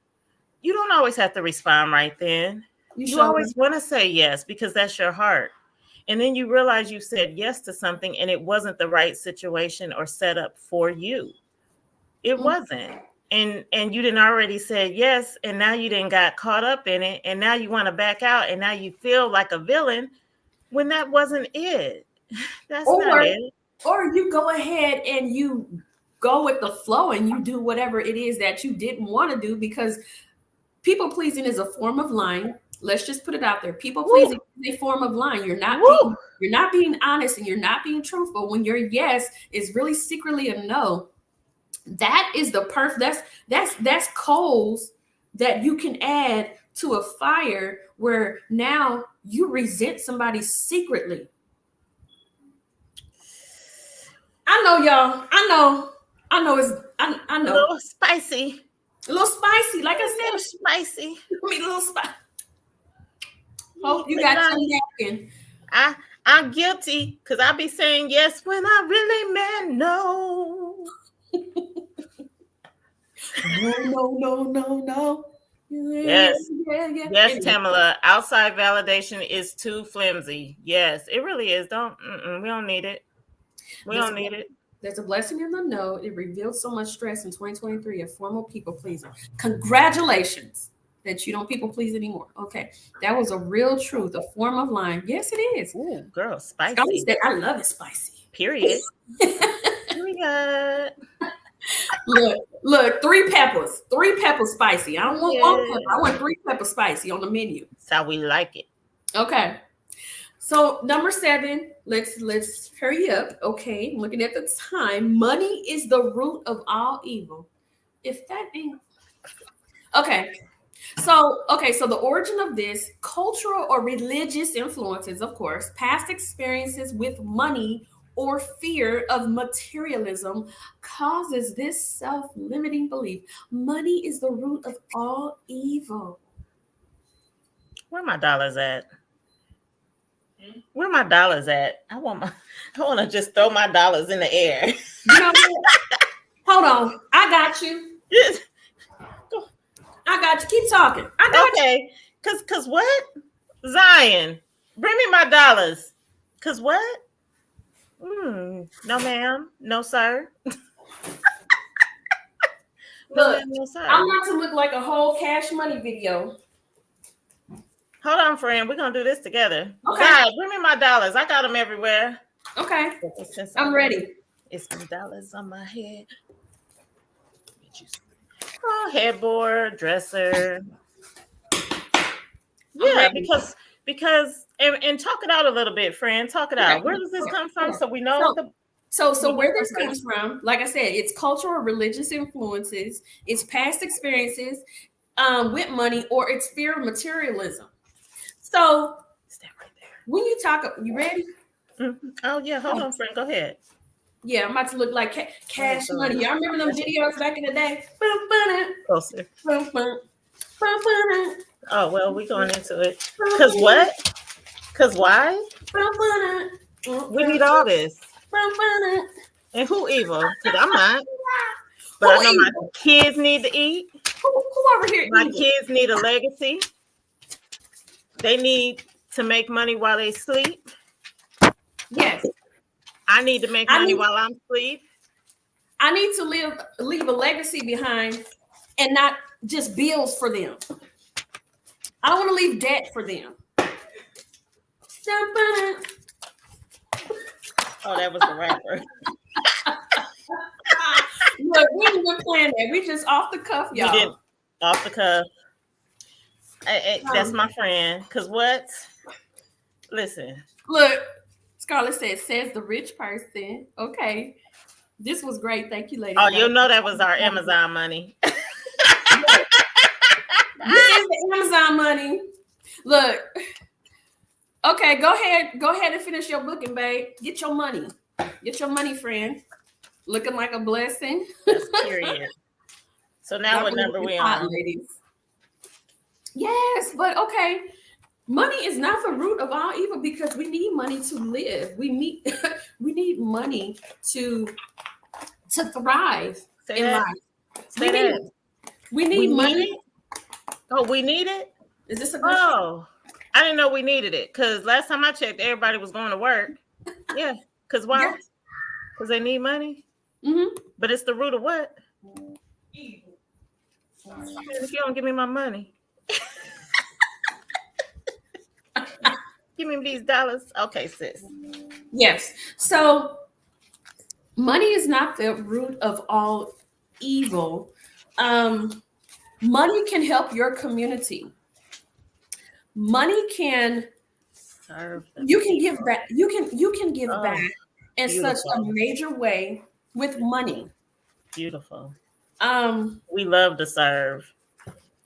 you don't always have to respond right then. You You show always them. want to say yes because that's your heart. And then you realize you said yes to something and it wasn't the right situation or setup for you. It Mm. wasn't. And you didn't already said yes, and now you didn't got caught up in it, and now you want to back out, and now you feel like a villain when that wasn't it. That's not Or it. or you go ahead and you go with the flow and you do whatever it is that you didn't want to do because people pleasing is a form of lying. Let's just put it out there. People Woo, pleasing is a form of lying. woo. You're not being honest and you're not being truthful when your yes is really secretly a no. That is the that's coals that you can add to a fire where now you resent somebody secretly. I know, y'all. I know it's I A know. little spicy. A little spicy. Like I A little said, spicy. I mean a little spicy. Hope you But got nah, your napkin. I I'm guilty because I be saying yes when I really meant no. No, no, no, no, no. Yeah, Yes. yeah, yeah. Yes, Anyway, Tamala. Outside validation is too flimsy. Yes, it really is. We don't need it. We there's a don't need it. there's a blessing in the no. It revealed so much stress in 2023 of formal people pleaser. Congratulations that you don't people please anymore. Okay, that was a real truth, a form of lying. Yes, it is. Ooh, girl, Scotty spicy. said, "I love it spicy." Period. Period. Look, three peppers spicy. I don't want one Yeah. pepper. I want three peppers spicy on the menu. That's how we like it. Okay. So number 7, let's hurry up. Okay, I'm looking at the time. Money is the root of all evil. If that ain't okay. So the origin of this cultural or religious influences, of course, past experiences with money or fear of materialism causes this self-limiting belief. Money is the root of all evil. Where my dollars at? Where my dollars at? I want to just throw my dollars in the air. You know what? Hold on. I got you. Yes. I got you. Keep talking. I got you. Okay. Cause what? Zion, bring me my dollars. Cause what? No, ma'am. No, sir. Look, no, sir. I'm about to look like a whole Cash Money video. Hold on, friend. We're gonna do this together. Okay. Zion, bring me my dollars. I got them everywhere. Okay. I'm ready. It's some dollars on my head. Oh, headboard, dresser. Yeah, because and talk it out a little bit, friend. Talk it out. Where does this come from? So we know So where this comes from, like I said, it's cultural or religious influences, it's past experiences with money, or it's fear of materialism. So step right there. When you talk, you ready? Mm-hmm. Oh yeah, hold on, friend. Go ahead. Yeah, I'm about to look like Cash Money. Y'all remember them videos back in the day? Closer. Oh well, we going into it. Cause what? Cause why? We need all this. And who evil? Because I'm not. But I know my kids need to eat. Who over here? My kids need a legacy. They need to make money while they sleep. Yes. I need to make money while I'm asleep. I need to leave a legacy behind and not just bills for them. I don't want to leave debt for them. Oh, that was the rapper. Look, we didn't even plan that. We just off the cuff, y'all. We did off the cuff. That's my friend. Cause what? Listen. Look, Scarlett says the rich person. Okay. This was great. Thank you, ladies. Oh, you know that was our Amazon money. This is the Amazon money. Look. Okay, go ahead and finish your booking, babe. Get your money. Get your money, friend. Looking like a blessing. That's period. So now what number we on? Ladies. Yes, but okay. Money is not the root of all evil because we need money to live. We need money to thrive in life. We need money. Oh, we need it? Is this a question? Oh, I didn't know we needed it because last time I checked, everybody was going to work. Yeah, because why? Because yes. They need money. Mm-hmm. But it's the root of what? Evil. If you don't give me my money. Give me these dollars. Okay, sis. Yes. So money is not the root of all evil. Money can help your community. Money can serve. You can give back. You can give back in such a major way with money. Beautiful. We love to serve.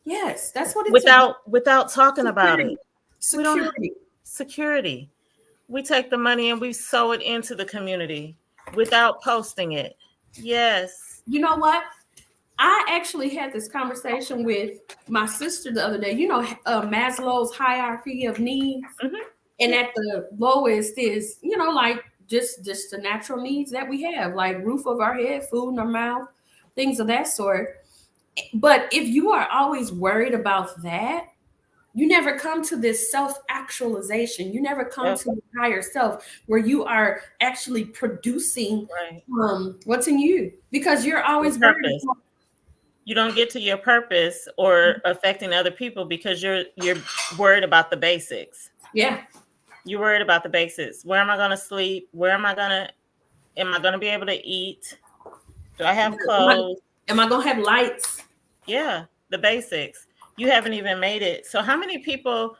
Yes, that's what it's without talking about it. Security. We take the money and we sow it into the community without posting it. Yes. You know what? I actually had this conversation with my sister the other day. You know, Maslow's hierarchy of needs. Mm-hmm. And at the lowest is, you know, like just the natural needs that we have, like roof over our head, food in our mouth, things of that sort. But if you are always worried about that, you never come to this self-actualization. You never come to your higher self where you are actually producing what's in you because you're always worried. You don't get to your purpose or affecting other people because you're worried about the basics. Yeah. You're worried about the basics. Where am I going to sleep? Where am I going to Am I going to be able to eat? Do I have Am I, clothes? am I gonna have lights? Yeah, the basics. You haven't even made it. So how many people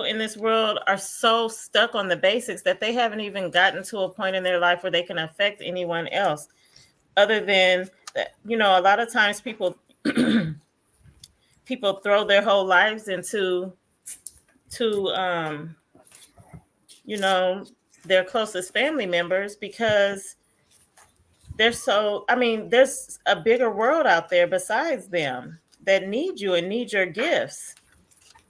in this world are so stuck on the basics that they haven't even gotten to a point in their life where they can affect anyone else other than that? A lot of times people throw their whole lives into to you know their closest family members because there's a bigger world out there besides them that need you and need your gifts.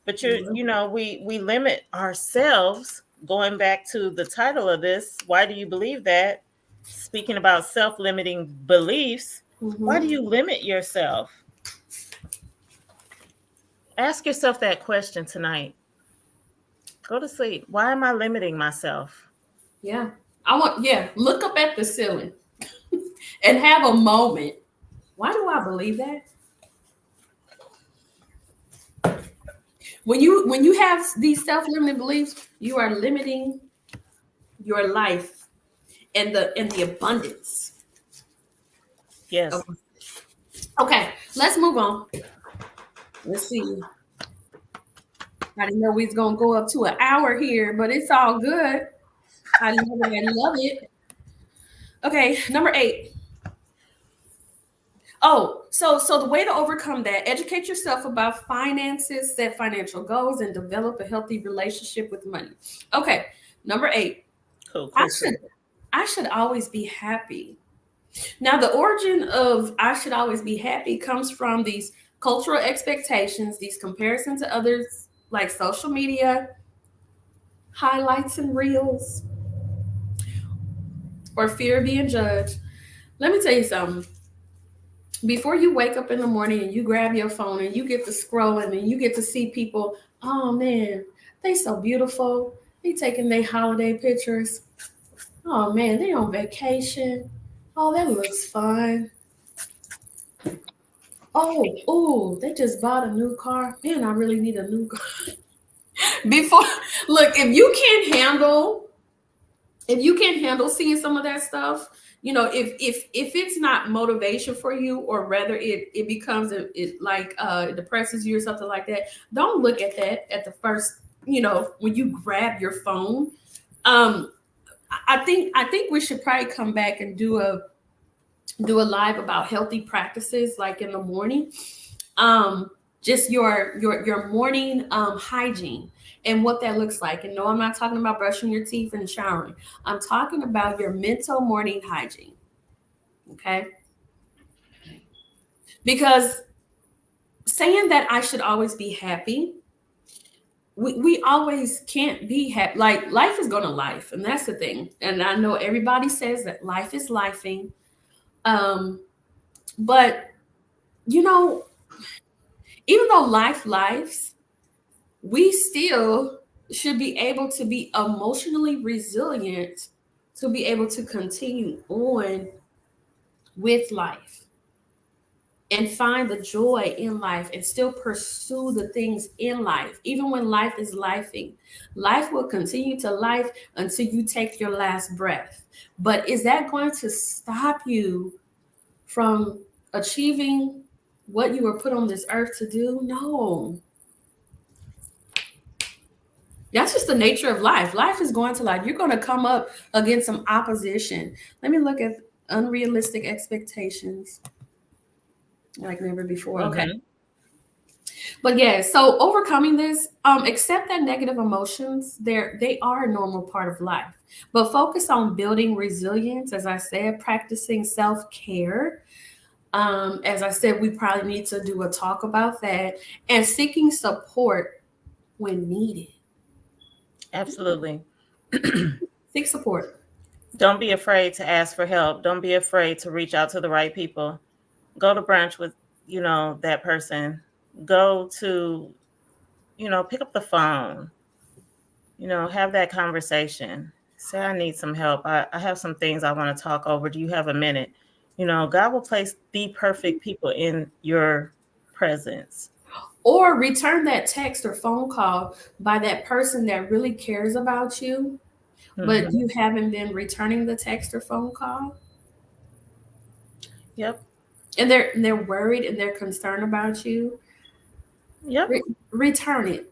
But we limit ourselves. Going back to the title of this, why do you believe that? Speaking about self-limiting beliefs, why do Mm-hmm. you limit yourself? Ask yourself that question tonight. Go to sleep. Why am I limiting myself? Yeah. Look up at the ceiling and have a moment. Why do I believe that? When you have these self-limiting beliefs, you are limiting your life and the abundance. Yes. Of- Okay, let's move on. Let's see. I didn't know we was gonna go up to an hour here, but it's all good. I love it. I love it. Okay, number 8. Oh, so the way to overcome that, educate yourself about finances, set financial goals, and develop a healthy relationship with money. Okay, number 8. Cool, I cool, should cool. I should always be happy. Now, the origin of I should always be happy comes from these cultural expectations, these comparisons to others, like social media, highlights and reels, or fear of being judged. Let me tell you something. Before you wake up in the morning and you grab your phone and you get to scrolling and you get to see people, oh man, they so beautiful. They taking their holiday pictures. Oh man, they on vacation. Oh, that looks fun. Oh, they just bought a new car. Man, I really need a new car. Before, look, if you can't handle seeing some of that stuff, if it's not motivation for you, or rather it becomes it depresses you or something like that, don't look at that at the first, when you grab your phone. um I think we should probably come back and do a live about healthy practices, like in the morning. um just your morning hygiene and what that looks like. And no, I'm not talking about brushing your teeth and showering. I'm talking about your mental morning hygiene. Okay, because saying that I should always be happy, we always can't be happy. Like, life is gonna life, and that's the thing. And I know everybody says that life is lifing. But you know even though life lives, we still should be able to be emotionally resilient to be able to continue on with life and find the joy in life and still pursue the things in life. Even when life is lifing, life will continue to life until you take your last breath. But is that going to stop you from achieving what you were put on this earth to do? No. That's just the nature of life. Life is going to life. You're going to come up against some opposition. Let me look at unrealistic expectations like never before. Okay. Mm-hmm. But yeah, so overcoming this, accept that negative emotions, they are a normal part of life. But focus on building resilience, as I said, practicing self-care. As I said, we probably need to do a talk about that, and seeking support when needed. Absolutely. Seek support. Don't be afraid to ask for help. Don't be afraid to reach out to the right people. Go to brunch with, that person. Go to, pick up the phone, have that conversation. Say, I need some help. I have some things I want to talk over. Do you have a minute? God will place the perfect people in your presence. Or return that text or phone call by that person that really cares about you, but Mhm. you haven't been returning the text or phone call, Yep. and they're worried and they're concerned about you, Yep. re- return it.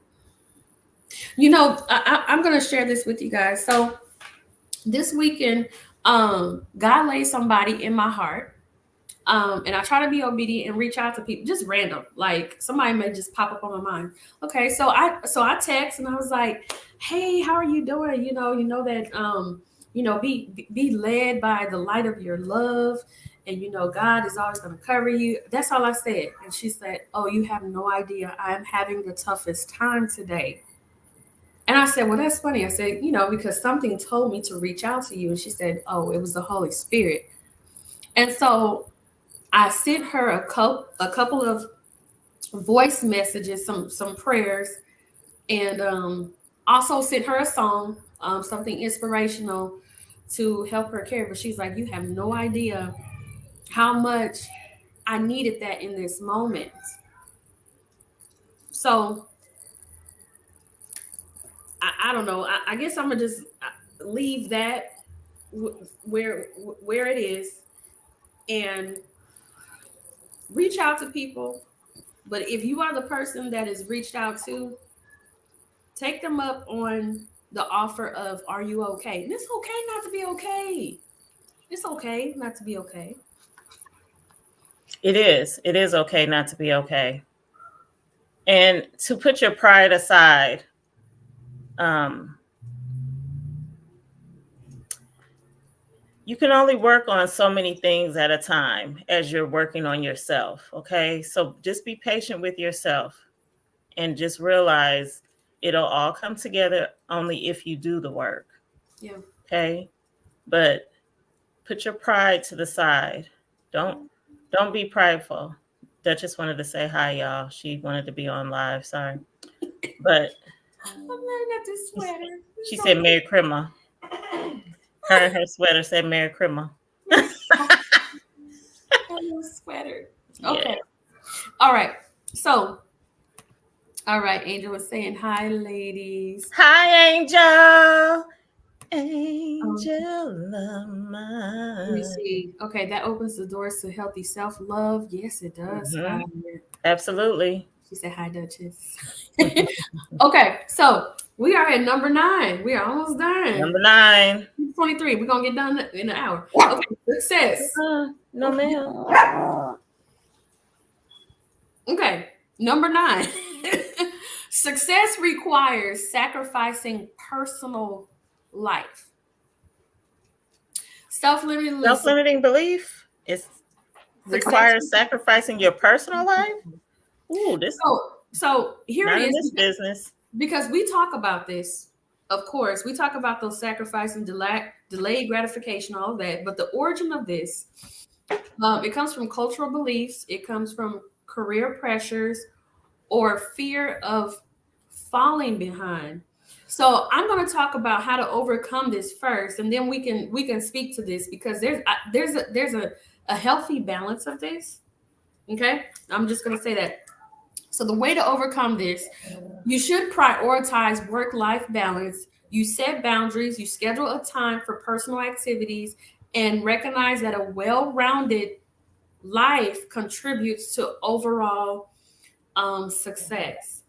You know, I'm gonna share this with you guys. So this weekend, God laid somebody in my heart. And I try to be obedient and reach out to people, just random. Like somebody may just pop up on my mind. Okay, so I text and I was like, "Hey, how are you doing? You know that be led by the light of your love, and God is always going to cover you." That's all I said. And she said, "Oh, you have no idea. I am having the toughest time today." And I said, "Well, that's funny." I said, because something told me to reach out to you. And she said, "Oh, it was the Holy Spirit." And so I sent her a couple of voice messages, some prayers, and also sent her a song, something inspirational to help her carry. But she's like, "You have no idea how much I needed that in this moment." So I don't know. I guess I'm gonna just leave that where it is and reach out to people. But if you are the person that is reached out to, take them up on the offer of, "Are you okay?" And it's okay not to be okay. It's okay not to be okay. It is. It is okay not to be okay. And to put your pride aside, um, you can only work on so many things at a time as you're working on yourself. Okay. So just be patient with yourself and just realize it'll all come together only if you do the work. Yeah. Okay. But put your pride to the side. Don't don't be prideful. Duchess wanted to say hi, y'all. She wanted to be on live. Sorry. But I'm wearing at this sweater. she It's so said Merry Christmas. Her and her sweater said Merry Christmas. a little sweater. Yeah. Okay. All right. So, all right. Angel was saying hi, ladies. Hi, Angel. Um, Angel of Let me mine. see. Okay, that opens the doors to healthy self love. Yes, it does. Hmm. Absolutely. She said hi, Duchess. Okay, so we are at number 9. We are almost done. Number 9. 23. We're gonna get done in an hour. Okay, success. No, ma'am. Okay, number 9. Success requires sacrificing personal life. Self-limiting Self-limiting belief is success. requires sacrificing your personal life. Ooh, this So here it not in is, this business. because we talk about this. Of course, we talk about those sacrifice and delayed gratification, all of that. But the origin of this, it comes from cultural beliefs. It comes from career pressures or fear of falling behind. So I'm going to talk about how to overcome this first, and then we can speak to this, because there's a healthy balance of this. Okay, I'm just going to say that. So the way to overcome this, you should prioritize work-life balance. You set boundaries. You schedule a time for personal activities, and recognize that a well-rounded life contributes to overall success.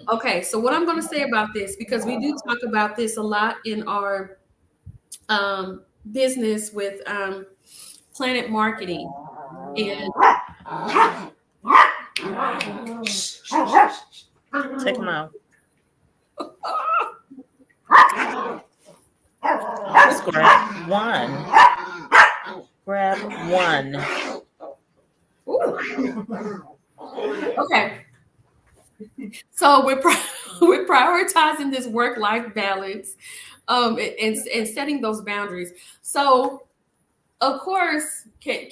Okay, so what I'm going to say about this, because we do talk about this a lot in our business with Planet Marketing, and Take them out. Just grab one. Grab one. okay, so we're prioritizing this work-life balance, and setting those boundaries. So of course, can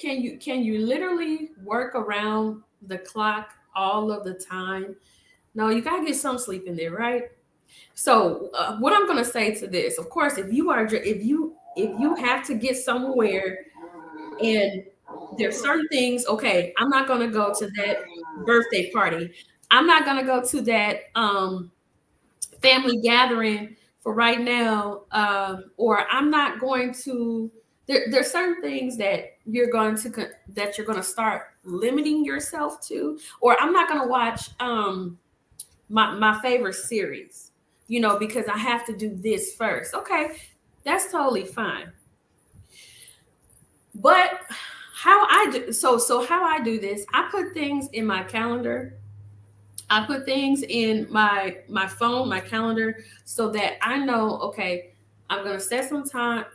you literally work around the clock all of the time? No, you gotta get some sleep in there, right? So what I'm gonna say to this, of course, if you have to get somewhere, and there's certain things, okay, I'm not gonna go to that birthday party. I'm not gonna go to that family gathering for right now, or I'm not going to. There's certain things that you're going to start limiting yourself to, or I'm not going to watch my favorite series, because I have to do this first. Okay, that's totally fine. But how I do so how I do this, I put things in my calendar. I put things in my phone, my calendar, so that I know, okay, I'm gonna set some time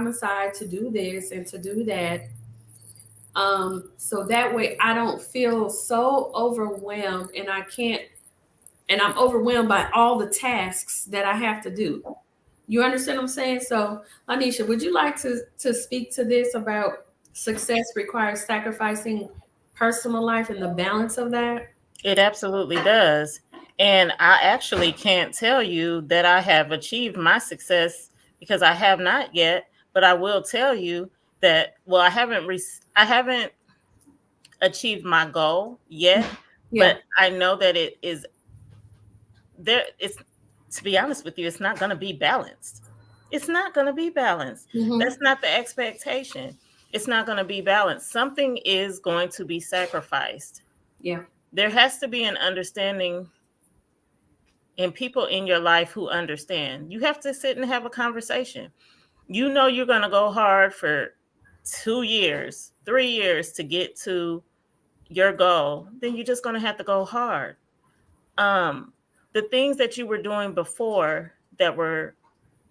aside to do this and to do that. So that way I don't feel so overwhelmed and I'm overwhelmed by all the tasks that I have to do. You understand what I'm saying? So, Anisha, would you like to speak to this about success requires sacrificing personal life and the balance of that? It absolutely does. And I actually can't tell you that I have achieved my success because I have not yet, but I will tell you that well I haven't achieved my goal yet, Yeah. but I know that it is there. It's to be honest with you, it's not going to be balanced. It's not going to be balanced. Mm-hmm. That's not the expectation. It's not going to be balanced. Something is going to be sacrificed. Yeah. There has to be an understanding and people in your life who understand. You have to sit and have a conversation. You know you're going to go hard for 2 years, 3 years to get to your goal, then you're just going to have to go hard. The things that you were doing before that were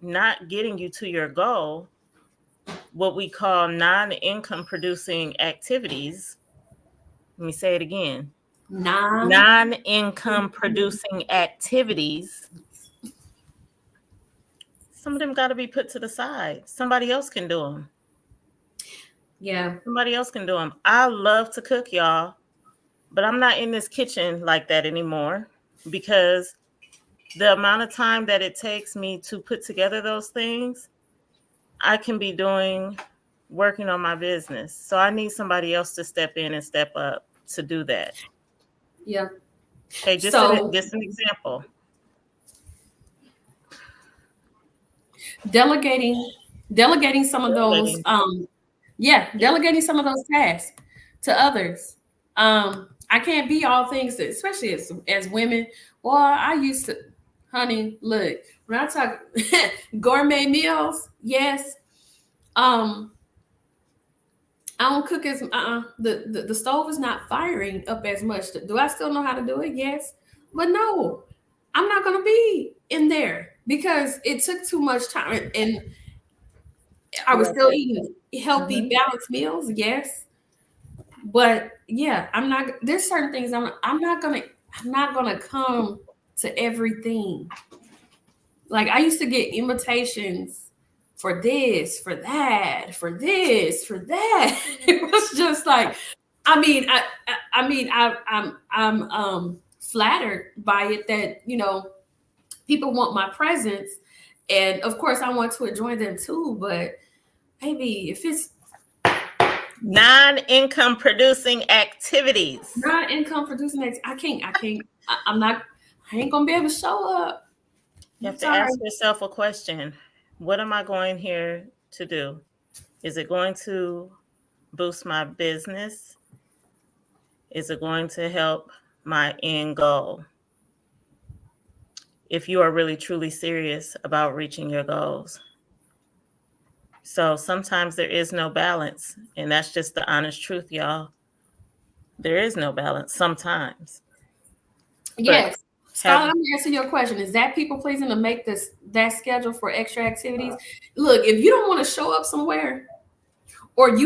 not getting you to your goal, what we call non-income producing activities. Let me say it again. Non. Non-income producing activities. Some of them got to be put to the side. Somebody else can do them. Yeah. Somebody else can do them. I love to cook, y'all, but I'm not in this kitchen like that anymore because the amount of time that it takes me to put together those things, I can be working on my business. So I need somebody else to step in and step up to do that. Yeah. Okay, So just an example. delegating delegating some of those Delegating. Yep. delegating some of those tasks to others. I can't be all things, especially as women. Well, I used to, honey, look, when I talk gourmet meals, yes. Um, I don't cook as the stove is not firing up as much. Do I still know how to do it? Yes. But no, I'm not gonna be in there because it took too much time and I was still eating healthy, Mm-hmm. balanced meals, yes. But yeah, I'm not. There's certain things I'm not gonna come to everything. Like I used to get invitations for this, for that, for this, for that. It was just like, I'm flattered by it that people want my presence, and of course I want to enjoy them too. But maybe if it's Non-income producing activities. not income producing, I'm not. I ain't gonna be able to show up. You I'm have to sorry. ask yourself a question. What am I going here to do? Is it going to boost my business? Is it going to help my end goal? If you are really truly serious about reaching your goals. So sometimes there is no balance, and that's just the honest truth, y'all. There is no balance sometimes. But Yes. Scarlett, have let me answer your question. Is that people pleasing to make that schedule for extra activities? Look, if you don't want to show up somewhere, or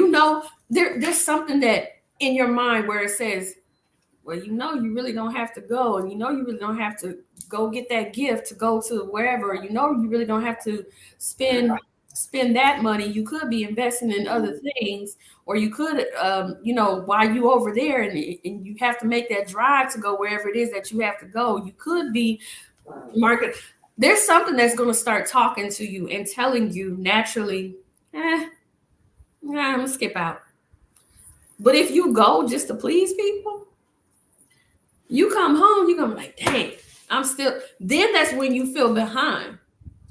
there's something that in your mind where it says, well, you really don't have to go, and you really don't have to go get that gift to go to wherever, you really don't have to spend that money. You could be investing in other things, or you could while you over there and you have to make that drive to go wherever it is that you have to go, you could be market. There's something that's going to start talking to you and telling you naturally, I'm gonna skip out. But if you go just to please people, you come home, you're gonna be like, dang, I'm still. Then that's when you feel behind.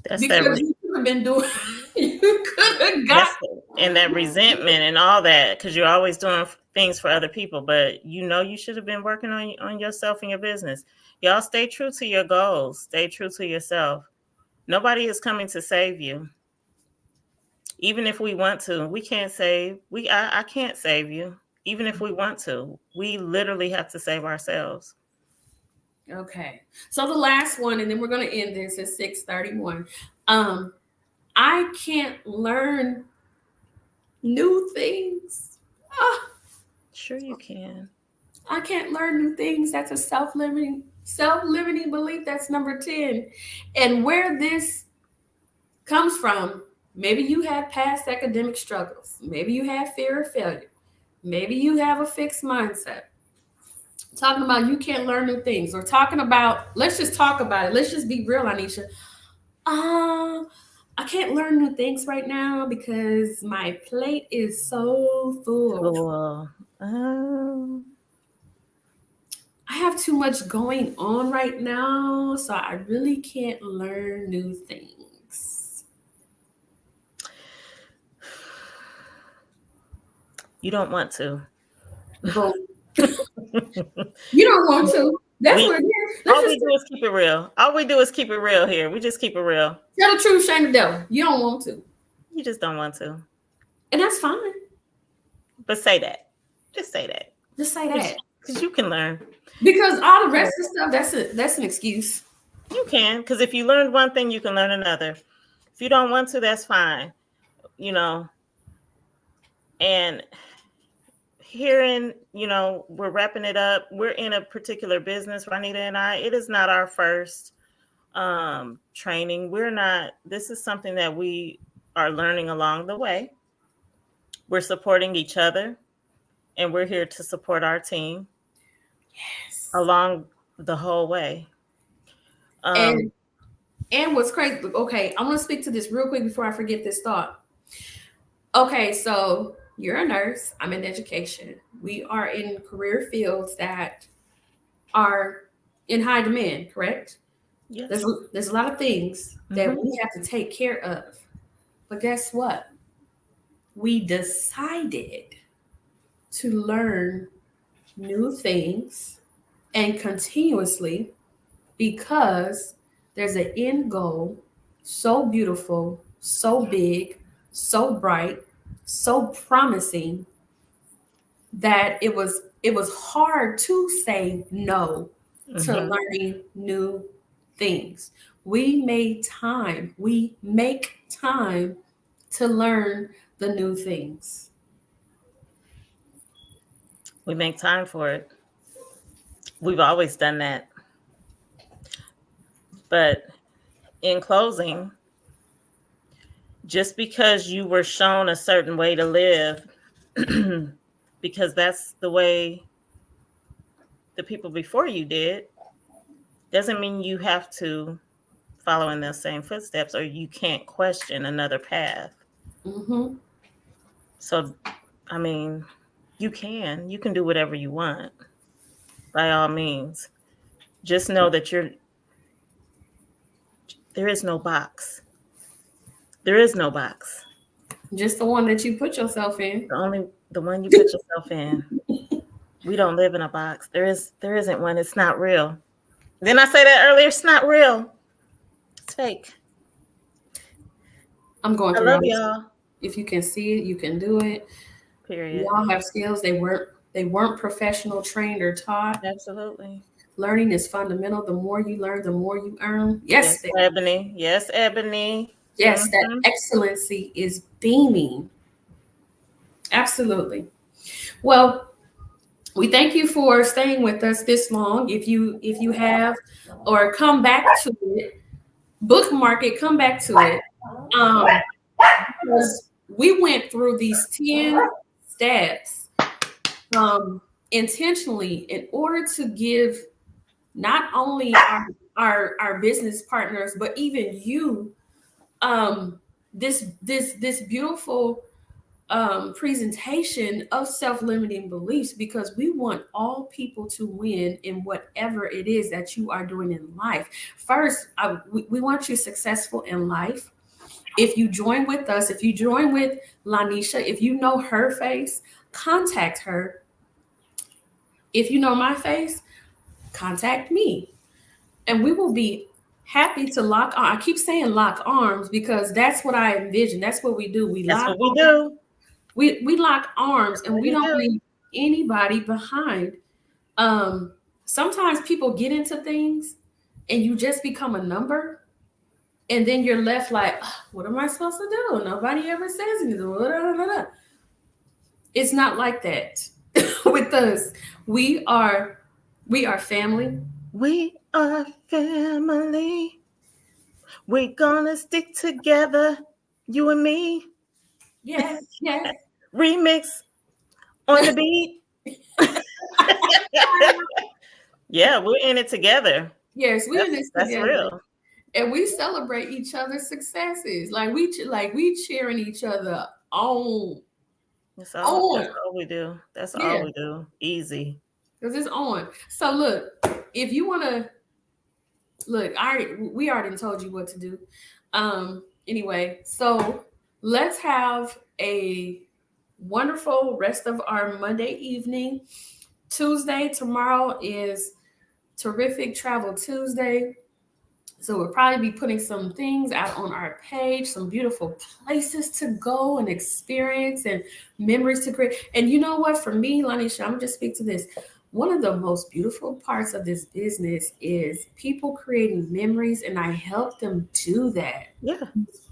That's that. because you could have been doing, you could have got. That's and that resentment and all that, because you're always doing things for other people, but you should have been working on yourself and your business. Y'all stay true to your goals. Stay true to yourself. Nobody is coming to save you. Even if we want to, we can't save. I can't save you. Even if we want to, we literally have to save ourselves. Okay. So the last one, and then we're going to end this at 6:31. I can't learn new things. Ah, Sure you can. I can't learn new things. That's a self-limiting belief. That's number 10. And where this comes from, maybe you had past academic struggles. Maybe you had fear of failure. Maybe you have a fixed mindset. Talking about you can't learn new things, or talking about, let's just talk about it. Let's just be real, Anisha. I can't learn new things right now because my plate is so full. Cool. I have too much going on right now, so I really can't learn new things. You don't want to. Boom. You don't want to. That's what it is. All we do is keep it real. All we do is keep it real here. We just keep it real. Tell the truth, shame the devil. You don't want to. You just don't want to. And that's fine. But say that. Just say that. Just say that. Because you can learn. Because all the rest of the stuff, that's an excuse. You can. Because if you learned one thing, you can learn another. If you don't want to, that's fine. And hearing, we're wrapping it up. We're in a particular business, Juanita and I. It is not our first training. This is something that we are learning along the way. We're supporting each other, and we're here to support our team. Yes. Along the whole way. And what's crazy, okay, I'm going to speak to this real quick before I forget this thought. Okay, so you're a nurse. I'm in education. We are in career fields that are in high demand, correct? Yes. There's a lot of things that we have to take care of. But guess what? We decided to learn new things and continuously, because there's an end goal so beautiful, so big, so bright, so promising that it was hard to say no to learning new things. We make time to learn the new things. We make time for it. We've always done that. But in closing, just because you were shown a certain way to live, because that's the way the people before you did, doesn't mean you have to follow in those same footsteps, or you can't question another path. Mm-hmm. So, I mean, you can do whatever you want, by all means. Just know that there is no box. There is no box. Just the one that you put yourself in. The one you put yourself in. We don't live in a box. There isn't one. It's not real. Didn't I say that earlier? It's not real. It's fake. I'm going I through love y'all. If you can see it, you can do it. Period. We all have skills. They weren't professional, trained, or taught. Absolutely. Learning is fundamental. The more you learn, the more you earn. Yes, Ebony. Yes, Ebony. Yes, that excellency is beaming. Absolutely. Well, we thank you for staying with us this long. If you have, or come back to it, bookmark it, come back to it. Because we went through these 10 steps intentionally in order to give not only our business partners, but even you, this beautiful presentation of self-limiting beliefs because we want all people to win in whatever it is that you are doing in life. First, we want you successful in life. If you join with us, if you join with Lanisha, if you know her face, contact her. If you know my face, contact me. And we will be happy to lock on. I keep saying lock arms because that's what I envision. That's what we do. We That's lock what we arms. do. We lock arms That's and what we we don't do. leave anybody behind. Um, Sometimes people get into things and you just become a number, and then you're left like, "Ugh, what am I supposed to do? Nobody ever says anything." It's not like that with us. We are we are family. We are family. We gonna stick together, you and me. Yes, yes. Remix on the beat. Yeah, we're in it together. Yes, we in this That's together. real. And we celebrate each other's successes. Like we cheering each other on. That's On. all we do. That's all Yeah, we do. Easy. because it's on. So look, if you want to look, we already told you what to do. Anyway, so let's have a wonderful rest of our Monday evening. Tuesday, tomorrow is Terrific Travel Tuesday. So we'll probably be putting some things out on our page, some beautiful places to go and experience and memories to create. And you know what? For me, Lanisha, I'm gonna just speak to this. One of the most beautiful parts of this business is people creating memories, and I help them do that. Yeah.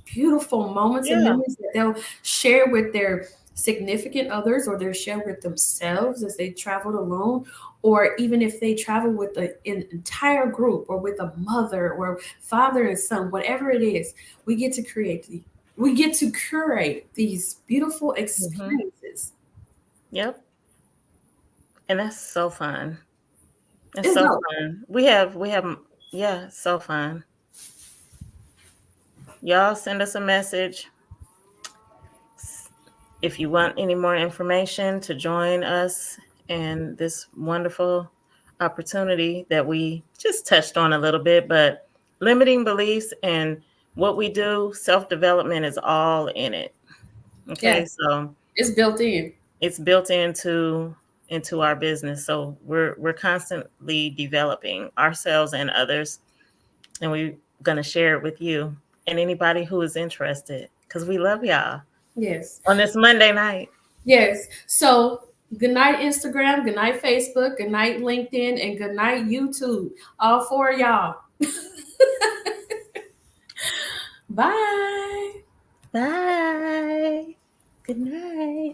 Beautiful moments and Yeah. memories that they'll share with their significant others or they'll share with themselves as they traveled alone, or even if they travel with an entire group or with a mother or father and son, whatever it is, we get to curate these beautiful Hmm. experiences. Yep. And that's so fun. It's It's so dope. fun. Yeah, it's so fun. Y'all send us a message if you want any more information to join us in this wonderful opportunity that we just touched on a little bit, but limiting beliefs and what we do, self-development is all in it. Yeah, Okay, so it's built in. it's built into our business. So we're constantly developing ourselves and others, and we're gonna share it with you and anybody who is interested because we love y'all Yes. on this Monday night. Yes. So good night, Instagram, good night, Facebook, good night, LinkedIn, and good night, YouTube. All four of y'all. Bye. Bye. Good night.